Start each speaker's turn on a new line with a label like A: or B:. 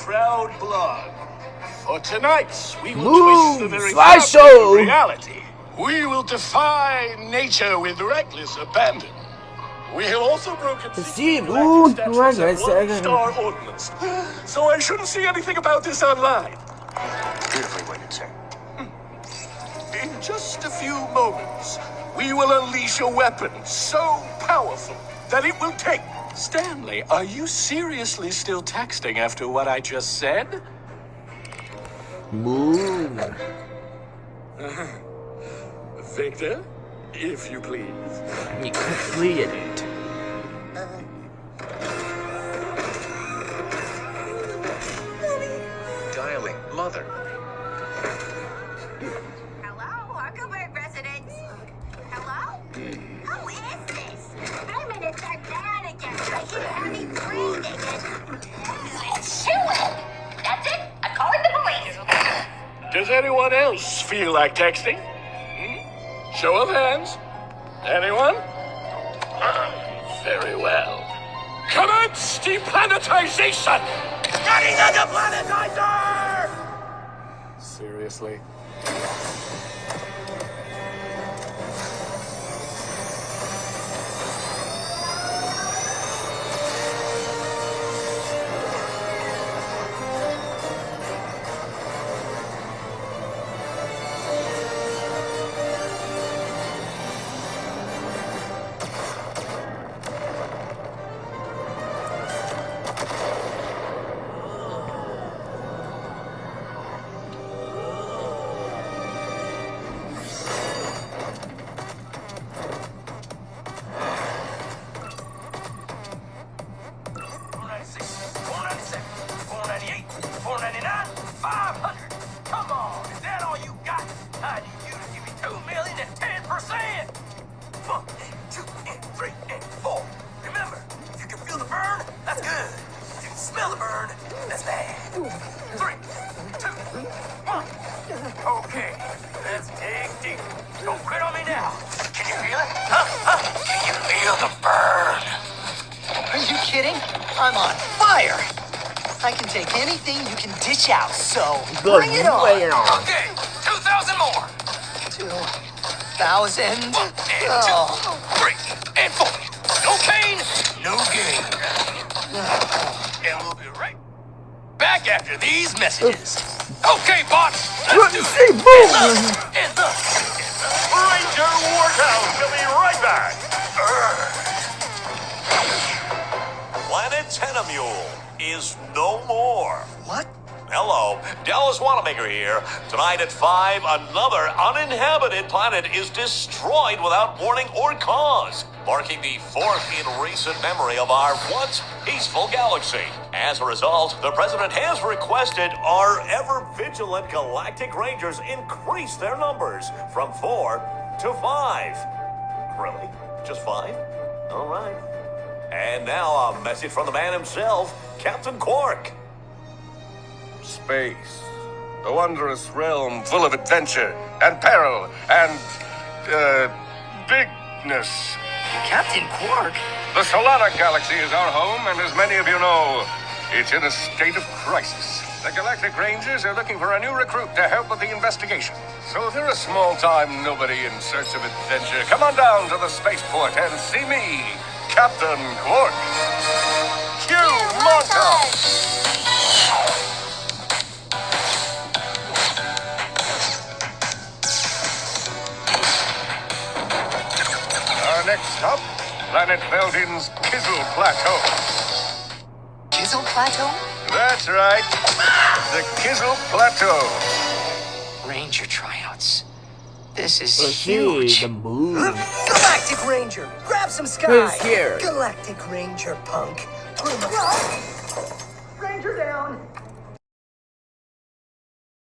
A: proud blog. For tonight, we will twist the very
B: Slideshow.
A: fabric of reality. We will defy nature with reckless abandon. We have also broken one-star ordinance, so I shouldn't see anything about this online. Beautifully worded, sir. In just a few moments, we will unleash a weapon so powerful that it will take... Stanley, are you seriously still texting after what I just said?
B: Move.
A: Victor, if you please.
B: He completed it.
C: Dialing mother.
D: Hello, Huckleberry residents. Hello? Who is this? I'm in a gigantic and heavy breathing and chew it. That's it. I'm calling the police.
A: Does anyone else feel like texting? Show of hands. Anyone? Very well. Commence deplanetization! Getting the deplanetizer! Seriously? Okay, let's dig deep. Don't quit on me now. Can you feel it? Huh? Can you feel the burn?
E: Are you kidding? I'm on fire. I can take anything you can dish out, so bring it on.
A: Okay, 2,000 more.
E: 2,000.
A: 1 and 2, 3 and 4. No pain, no gain. And we'll be right back after these messages. Okay, bots, let's do it. And the Ranger Warhouse will be right back.
F: Planet Tenemule is no more.
E: What?
F: Hello, Dallas Wanamaker here. Tonight at 5, another uninhabited planet is destroyed without warning or cause, marking the 4th in recent memory of our once peaceful galaxy. As a result, the President has requested our ever-vigilant Galactic Rangers increase their numbers from 4 to 5. Really? Just 5? All right. And now a message from the man himself, Captain Quark.
A: Space, a wondrous realm full of adventure and peril and, bigness.
E: Captain Quark?
A: The Solar Galaxy is our home, and as many of you know, it's in a state of crisis. The Galactic Rangers are looking for a new recruit to help with the investigation. So if you're a small-time nobody in search of adventure, come on down to the spaceport and see me, Captain Quark. Cue montage! Next stop, Planet Veldin's Kizzle Plateau.
E: Kizzle Plateau?
A: That's right. The Kizzle Plateau.
E: Ranger tryouts. This is
B: Huge.
E: huge.
B: The moon.
E: Galactic Ranger, grab some sky.
B: Who's here?
E: Galactic Ranger, punk. Put him up. Ranger down.